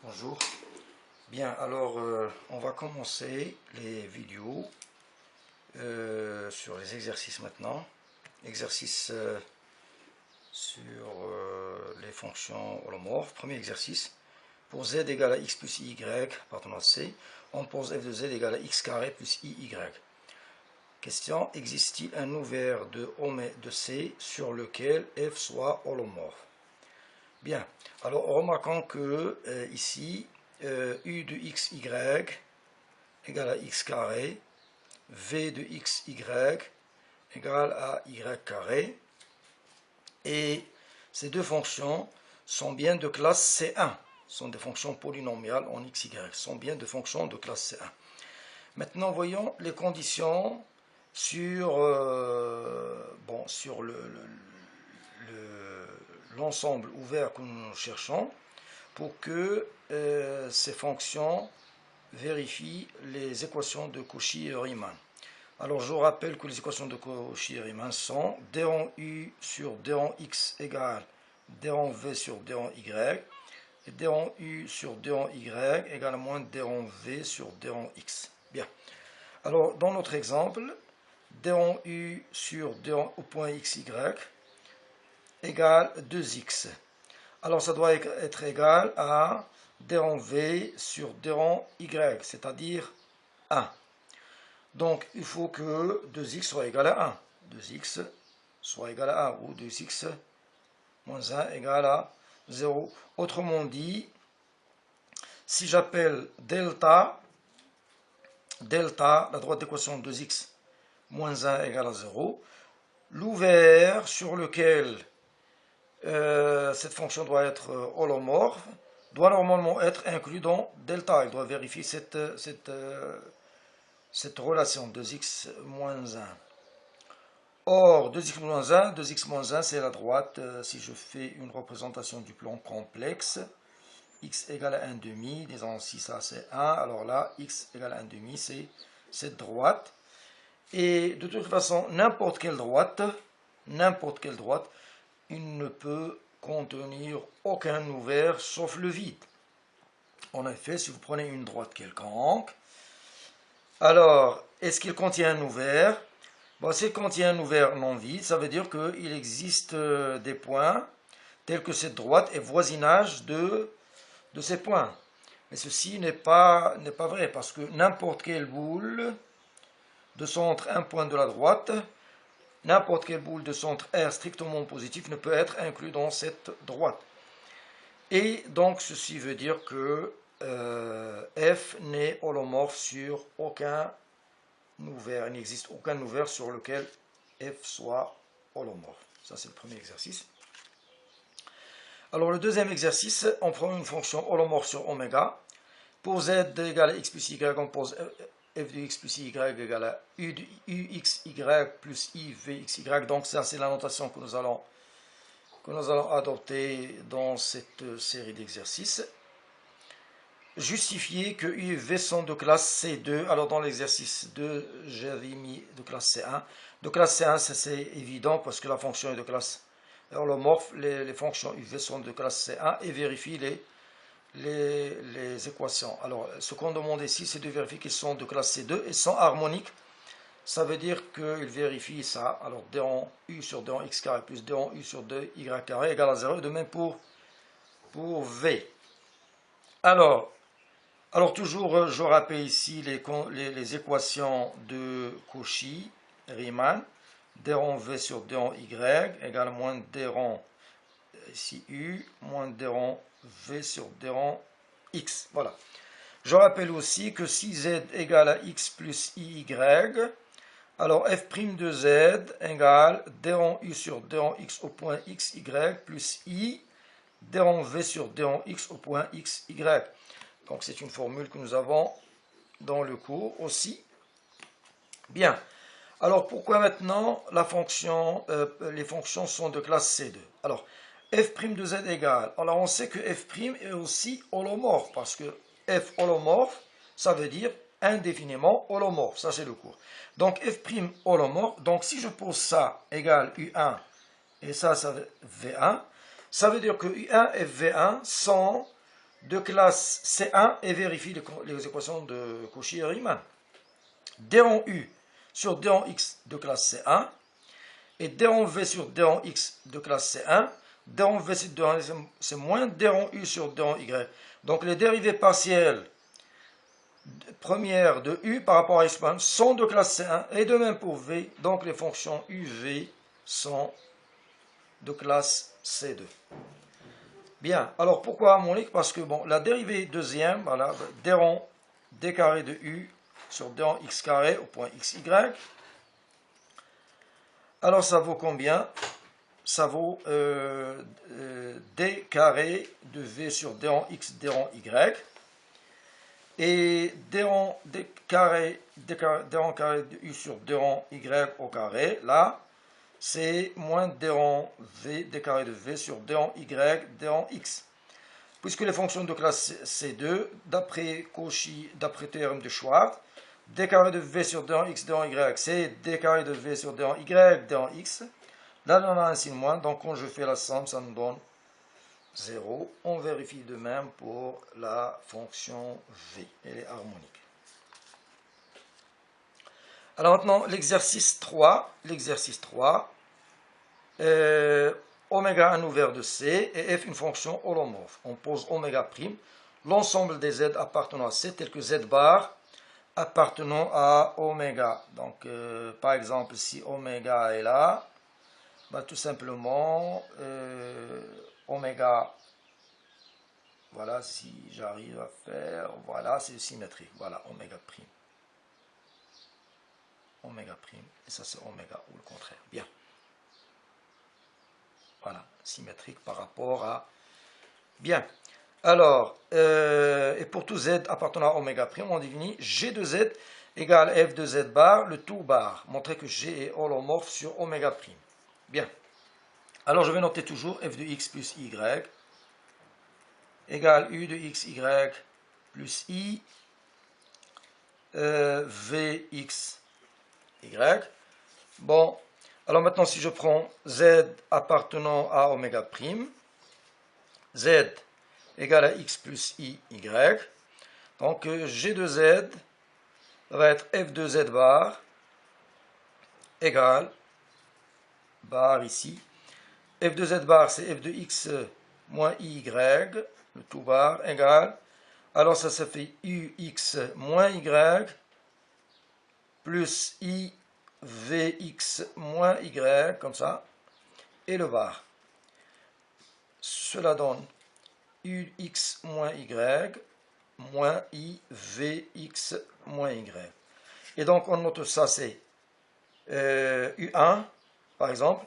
Bonjour. Bien, alors on va commencer les vidéos sur les exercices maintenant. Exercice sur les fonctions holomorphes. Premier exercice. Pour z égale à x plus y appartenant à C, on pose f de z égale à x carré plus iy. Question, existe-t-il un ouvert de C sur lequel f soit holomorphe? Bien, alors remarquons que ici, u de xy égale à x carré, v de xy égale à y carré, et ces deux fonctions sont bien de classe C1, sont des fonctions polynomiales en xy, sont bien des fonctions de classe C1. Maintenant, voyons les conditions sur, sur l'ensemble ouvert que nous cherchons pour que ces fonctions vérifient les équations de Cauchy et Riemann. Alors je rappelle que les équations de Cauchy et Riemann sont d en u sur d en x égale d en v sur d en y, et d en u sur d en y égale à moins d en v sur d en x. Bien. Alors dans notre exemple, d en u sur d en, au point xy égale 2x. Alors ça doit être égal à d en v sur d en y, c'est-à-dire 1. Donc il faut que 2x soit égal à 1. 2x soit égal à 1, ou 2x moins 1 égale à 0. Autrement dit, si j'appelle delta, la droite d'équation 2x moins 1 égale à 0, l'ouvert sur lequel cette fonction doit être holomorphe doit normalement être inclus dans delta. Il doit vérifier cette relation 2x moins 1. Or, 2x moins 1, c'est la droite. Si je fais une représentation du plan complexe, x égale à 1 demi, disons si ça c'est 1, alors là, x égale à 1 demi, c'est cette droite. Et de toute façon, n'importe quelle droite, il ne peut contenir aucun ouvert sauf le vide. En effet, si vous prenez une droite quelconque, alors, est-ce qu'il contient un ouvert? Bon, s'il contient un ouvert non vide, ça veut dire qu'il existe des points tels que cette droite est voisinage de ces points. Mais ceci n'est pas vrai, parce que n'importe quelle boule de centre 1 point de la droite, n'importe quelle boule de centre R strictement positif ne peut être inclus dans cette droite. Et donc ceci veut dire que f n'est holomorphe sur aucun ouvert. Il n'existe aucun ouvert sur lequel f soit holomorphe. Ça c'est le premier exercice. Alors le deuxième exercice, on prend une fonction holomorphe sur oméga. Pour z égale à x plus y, on pose f de x plus y égale à u de uxy plus i vxy. Donc ça c'est la notation que nous allons adopter dans cette série d'exercices. Justifier que u et v sont de classe C2. Alors dans l'exercice 2, j'avais mis de classe C1. De classe C1, c'est évident parce que la fonction est de classe holomorphe. Les fonctions u et v sont de classe C1 et vérifie les équations. Alors, ce qu'on demande ici, c'est de vérifier qu'ils sont de classe C2 et sont harmoniques. Ça veut dire qu'il vérifie ça. Alors, d en u sur d en x carré plus d en u sur d y carré égale à 0. De même pour v. Alors toujours, je rappelle ici les équations de Cauchy, Riemann. D en v sur d en y égale moins d en ici u moins d en v sur d en x. Voilà. Je rappelle aussi que si z égale à x plus iy, alors f' de z égale d en u sur d en x au point xy plus i d en v sur d en x au point xy. Donc c'est une formule que nous avons dans le cours aussi. Bien. Alors pourquoi maintenant les fonctions sont de classe C2? Alors f' de z égale. Alors on sait que f' est aussi holomorphe parce que f holomorphe, ça veut dire indéfiniment holomorphe. Ça c'est le cours. Donc f' holomorphe. Donc si je pose ça égale u1 et ça V1, ça veut dire que u1 et v1 sont de classe C1 et vérifie les équations de Cauchy et Riemann. D en U sur D en X de classe C1 et D en V sur D en X de classe C1. D en V sur D en X, c'est moins D en U sur D en Y. Donc les dérivées partielles premières de U par rapport à X sont de classe C1 et de même pour V. Donc les fonctions UV sont de classe C2. Bien, alors pourquoi harmonique? Parce que bon, la dérivée deuxième, voilà, D rond D carré de U sur D en X carré au point XY. Alors ça vaut combien? Ça vaut D carré de V sur D en X, D en Y. Et D carré de U sur D en Y au carré, là, c'est moins D en V, D carré de V sur D en Y, D en X. Puisque les fonctions de classe C2, d'après Cauchy, d'après théorème de Schwartz, D carré de V sur D en X, D en Y, c'est D carré de V sur D en Y, D en X. Là, on a un signe moins, donc quand je fais la somme, ça nous donne 0. On vérifie de même pour la fonction V, elle est harmonique. Alors maintenant, l'exercice 3. L'exercice 3. Oméga un ouvert de C et F une fonction holomorphe. On pose oméga prime, l'ensemble des Z appartenant à C, tel que Z bar appartenant à oméga. Donc, par exemple, si oméga est là, bah, tout simplement, oméga, voilà, si j'arrive à faire, voilà, c'est symétrique. Voilà, oméga prime. Oméga prime, et ça c'est oméga ou le contraire. Bien. Voilà, symétrique par rapport à... Bien. Alors, et pour tout Z appartenant à oméga prime, on définit G de Z égale F de Z bar, le tout bar. Montrer que G est holomorphe sur oméga prime. Bien. Alors, je vais noter toujours F de X plus Y égale U de XY plus I Vx Y. Bon, alors maintenant, si je prends Z appartenant à oméga prime, Z égale à X plus I, Y. Donc, G de Z va être F de Z bar égale, bar ici. F de Z bar, c'est F de X moins IY, le tout bar, égale. Alors, ça fait UX moins Y plus I Vx moins Y, comme ça, et le bar. Cela donne Ux moins Y moins I Vx moins Y. Et donc, on note ça, c'est U1, par exemple,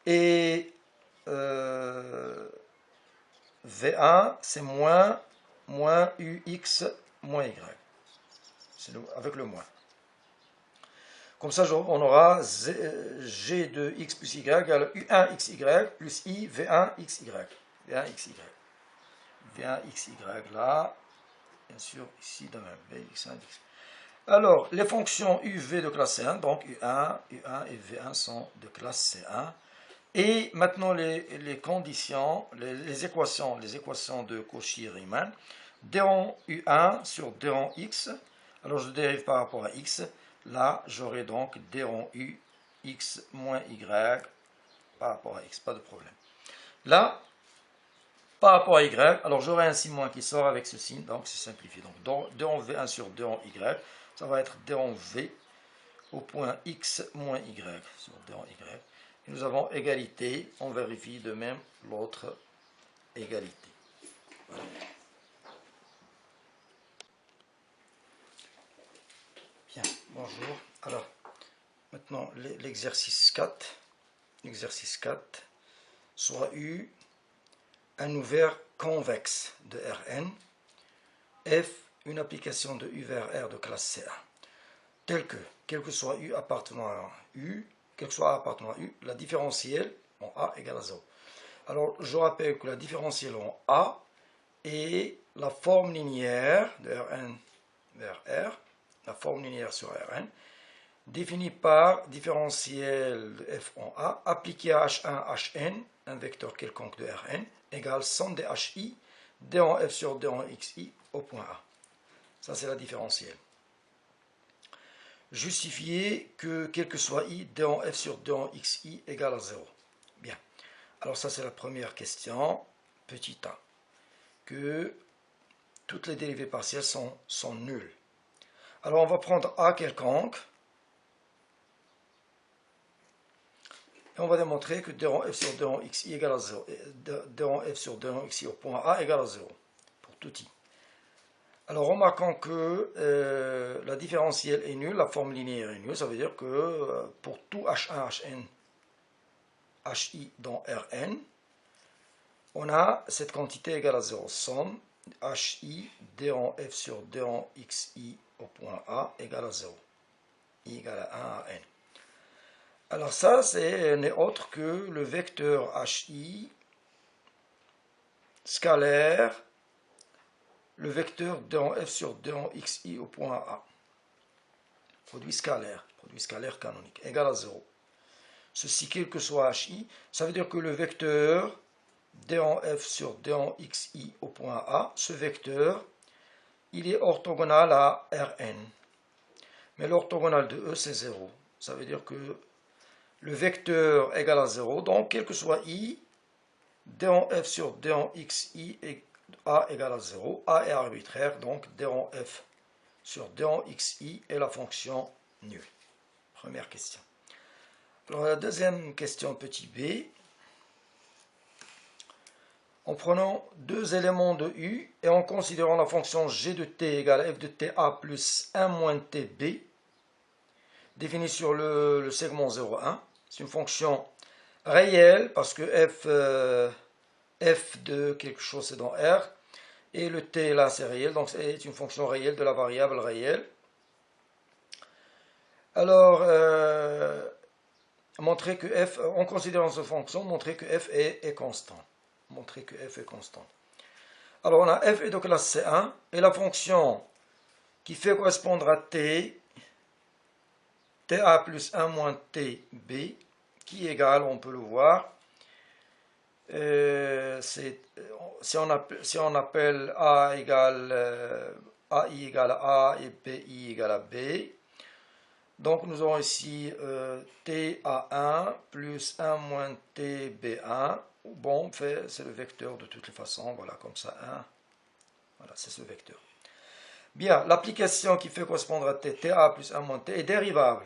et V1, c'est moins UX moins Y. C'est avec le moins. Comme ça, on aura G de X plus Y égale U1XY plus I V1XY. V1XY. V1XY là, bien sûr, ici de même. Vx1, Vx. Alors, les fonctions UV de classe C1, donc U1 et V1 sont de classe C1. Et maintenant, les conditions, les équations de Cauchy-Riemann. D en U1 sur D en X. Alors, je dérive par rapport à X. Là, j'aurai donc D rond U, X moins Y par rapport à X, pas de problème. Là, par rapport à Y, alors j'aurai un signe moins qui sort avec ce signe, donc c'est simplifié. Donc D rond V1 sur D rond Y, ça va être D rond V au point X moins Y sur D rond Y. Et nous avons égalité, on vérifie de même l'autre égalité. Voilà. Bien, bonjour. Alors, maintenant, l'exercice 4. L'exercice 4, soit U, un ouvert convexe de Rn, F, une application de U vers R de classe C1, tel que, quel que soit U appartenant à U, quel que soit A appartenant à U, la différentielle en A égale à 0. Alors, je rappelle que la différentielle en A est la forme linéaire de Rn vers R, la forme linéaire sur Rn, définie par différentiel de f en A, appliqué à H1, Hn, un vecteur quelconque de Rn, égale somme des Hi d en f sur d en xi au point A. Ça, c'est la différentielle. Justifier que, quel que soit i, d en f sur d en xi égale à 0. Bien. Alors ça, c'est la première question, petit a. Que toutes les dérivées partielles sont nulles. Alors on va prendre a quelconque. Et on va démontrer que d en f sur d en xi égale à 0. D en f sur d en xi au point A égale à 0. Pour tout i. Alors remarquons que la différentielle est nulle, la forme linéaire est nulle. Ça veut dire que pour tout h1, hn, hi dans Rn, on a cette quantité égale à 0. Somme hi d en f sur d en xi au point A égale à 0. I égale à 1 à n. Alors ça, n'est autre que le vecteur hi scalaire, le vecteur d en f sur d en xi au point A. Produit scalaire canonique, égal à 0. Ceci, quel que soit hi, ça veut dire que le vecteur d en f sur d en xi au point A, ce vecteur, il est orthogonal à Rn. Mais l'orthogonal de E, c'est 0. Ça veut dire que le vecteur égale à 0, donc quel que soit i, d en f sur d en xi a égale à 0. A est arbitraire, donc d en f sur d en xi est la fonction nulle. Première question. Alors la deuxième question, petit b. En prenant deux éléments de u et en considérant la fonction g de t égale à f de ta plus 1 moins tb, définie sur le segment 0,1. C'est une fonction réelle parce que f de quelque chose c'est dans R et le t là c'est réel, donc c'est une fonction réelle de la variable réelle. Alors, montrer que f, en considérant cette fonction, montrer que f est constant. Montrer que f est constant. Alors on a f est de classe C1 et la fonction qui fait correspondre à t, ta plus 1 moins tb, qui est égal, on peut le voir, si on appelle a égale ai égale à a et bi égale à b, donc nous aurons ici ta1 plus 1 moins tb1. Bon, c'est le vecteur de toutes les façons, voilà, comme ça, 1. Voilà, c'est ce vecteur. Bien, l'application qui fait correspondre à t, ta plus 1 moins t, est dérivable.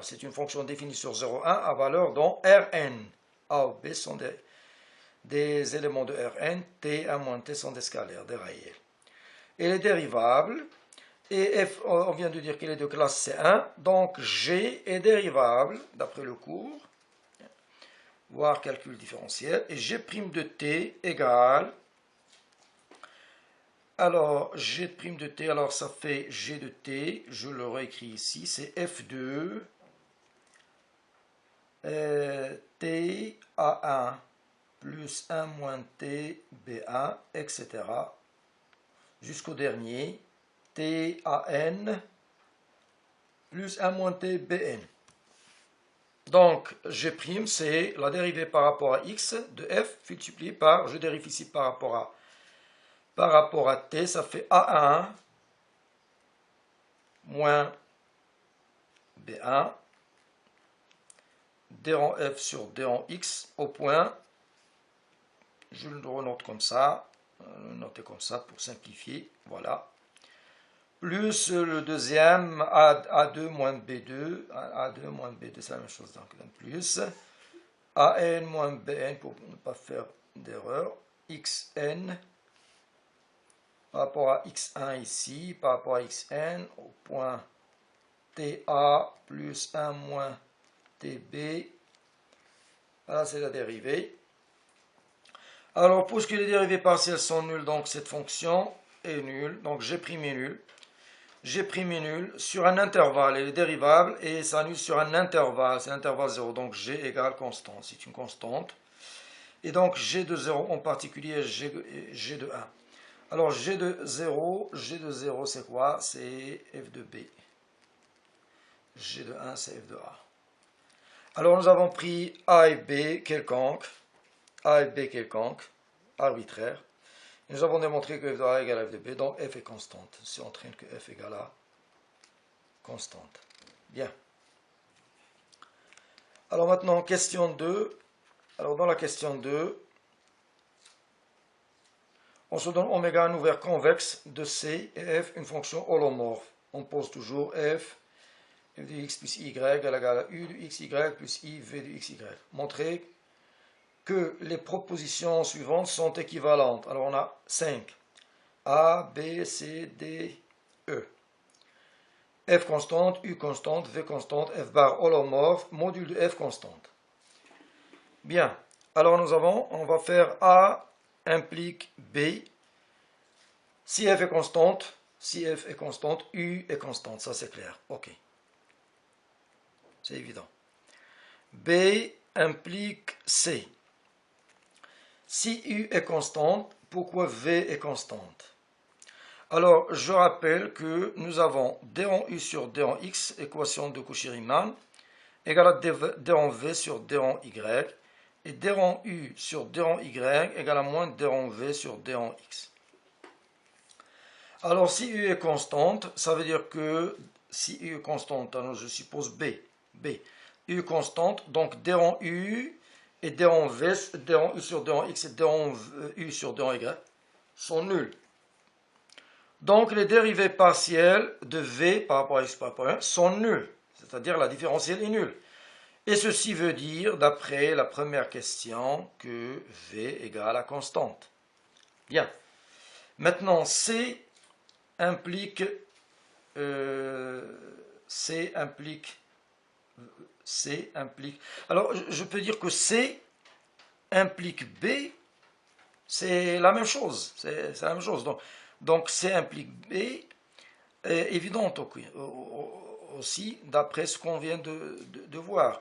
C'est une fonction définie sur 0,1 à valeur dont Rn. A ou B sont des éléments de Rn, t, 1 moins t sont des scalaires, des réels. Elle est dérivable, et f, on vient de dire qu'il est de classe C1, donc G est dérivable, d'après le cours, voire calcul différentiel, et G' de t égale, alors G' de t, alors ça fait G de t, je le réécris ici, c'est F2, t A1 plus 1 moins t B1, etc. jusqu'au dernier, t AN plus 1 moins t BN. Donc, G', c'est la dérivée par rapport à x de f multiplié par, je dérive ici par rapport à t, ça fait A1 moins B1 d en f sur d en x au point, je le renote comme ça, noter comme ça pour simplifier, voilà, plus le deuxième A2 moins B2, A2 moins B2 c'est la même chose, donc plus AN moins BN pour ne pas faire d'erreur, XN par rapport à X1 ici, par rapport à XN au point TA plus 1 moins TB, voilà c'est la dérivée. Alors puisque les dérivées partielles sont nulles, donc cette fonction est nulle, donc G' est nul. G' est nul sur un intervalle, elle est dérivable et s'annule sur un intervalle, c'est l'intervalle 0, donc G égale constante, c'est une constante. Et donc G de 0 en particulier, G de 1. Alors G de 0 c'est quoi? C'est f de B. G de 1 c'est f de A. Alors nous avons pris A et B quelconque, arbitraire, Nous avons démontré que f de A égale à f de B, donc f est constante. Si on traîne que f égale à constante. Bien. Alors maintenant, question 2. Alors dans la question 2, on se donne oméga un ouvert convexe de C et f une fonction holomorphe. On pose toujours f de x plus y égale à u de xy plus i v de xy. Montrer que les propositions suivantes sont équivalentes. Alors on a 5. A, B, C, D, E. F constante, U constante, V constante, F bar holomorphe, module de F constante. Bien. Alors on va faire A implique B. Si F est constante, U est constante. Ça c'est clair. OK. C'est évident. B implique C. Si U est constante, pourquoi V est constante? Alors, je rappelle que nous avons d en U sur d en X, équation de Cauchy-Riemann, égale à d en V sur d en Y, et d en U sur d en Y égale à moins d en V sur d en X. Alors, si U est constante, ça veut dire que si U est constante, alors je suppose B, U constante, donc d en U et d en V, d en U sur d en X et d en U sur d en Y sont nuls. Donc les dérivées partielles de V par rapport à x par rapport à 1 sont nulles, c'est-à-dire la différentielle est nulle. Et ceci veut dire, d'après la première question, que V égale à constante. Bien. Maintenant, C implique alors, je peux dire que C implique B, c'est la même chose. C'est la même chose. Donc C implique B est évidente aussi, d'après ce qu'on vient de voir.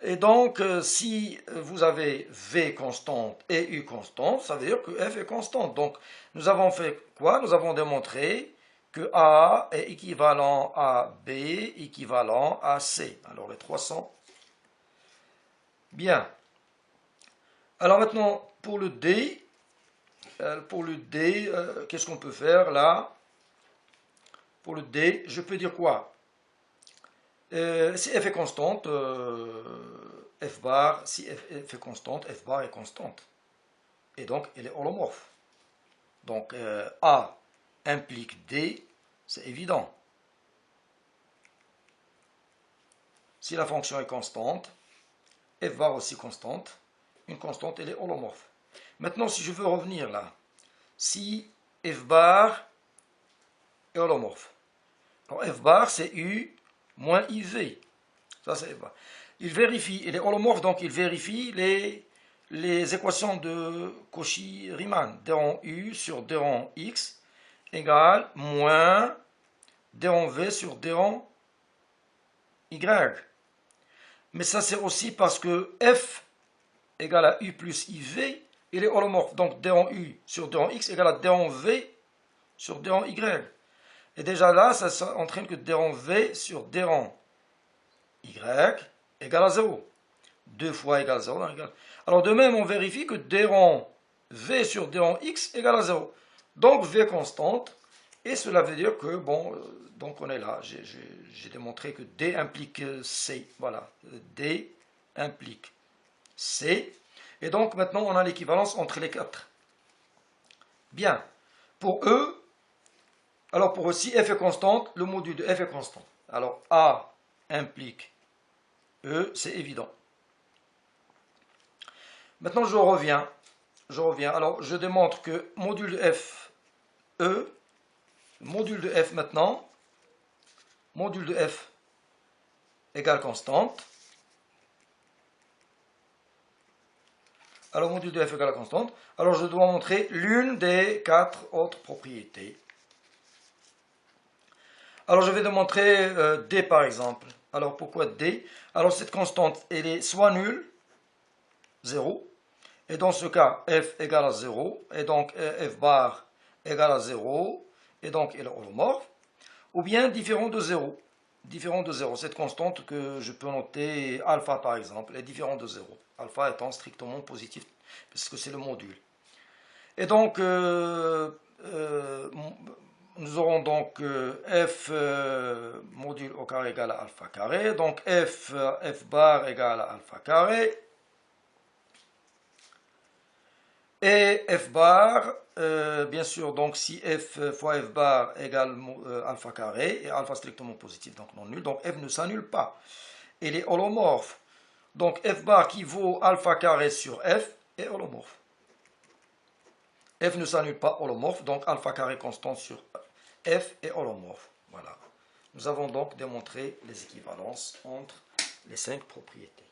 Et donc, si vous avez V constante et U constante, ça veut dire que F est constante. Donc, nous avons fait quoi? Nous avons démontré que A est équivalent à B, équivalent à C. Alors, les 300. Bien. Alors maintenant, pour le D, qu'est-ce qu'on peut faire là? Pour le D, je peux dire quoi? Si f est constante, f bar, si f est constante, f bar est constante. Et donc, elle est holomorphe. Donc, A implique D, c'est évident. Si la fonction est constante, f bar aussi constante, une constante, elle est holomorphe. Maintenant, si je veux revenir là, si f bar est holomorphe. Alors, f bar, c'est U moins IV. Ça, c'est f bar. Il vérifie, il est holomorphe, donc il vérifie les équations de Cauchy-Riemann. D en U sur D en X égale moins D en V sur D en Y. Mais ça, c'est aussi parce que F égale à U plus IV, il est holomorphe. Donc D en U sur D en X égale à D en V sur D en Y. Et déjà là, ça entraîne que D en V sur D en Y égale à 0. 2 fois égale à 0. Alors de même, on vérifie que D en V sur D en X égale à 0. Donc V constante. Et cela veut dire que, bon, donc on est là. J'ai démontré que D implique C. Voilà. D implique C. Et donc maintenant, on a l'équivalence entre les quatre. Bien. Pour E, alors pour E, si F est constante, le module de F est constant. Alors A implique E, c'est évident. Maintenant, je reviens. Alors, je démontre que module de F, E, module de F maintenant, module de F égale constante. Alors, module de F égale constante. Alors, je dois montrer l'une des 4 autres propriétés. Alors, je vais démontrer D par exemple. Alors, pourquoi D? Alors, cette constante, elle est soit nulle, 0, et dans ce cas, f égale à 0, et donc f bar égale à 0, et donc elle est holomorphe, ou bien différent de 0. Différent de 0, cette constante que je peux noter, alpha par exemple, est différente de 0. Alpha étant strictement positif, puisque c'est le module. Et donc, nous aurons donc f module au carré égale à alpha carré. Donc f bar égale à alpha carré. Et f bar, bien sûr, donc si f fois f bar égale alpha carré, et alpha strictement positif, donc non nul, donc f ne s'annule pas. Il est holomorphe. Donc f bar qui vaut alpha carré sur f est holomorphe. F ne s'annule pas, holomorphe, donc alpha carré constant sur f est holomorphe. Voilà. Nous avons donc démontré les équivalences entre les 5 propriétés.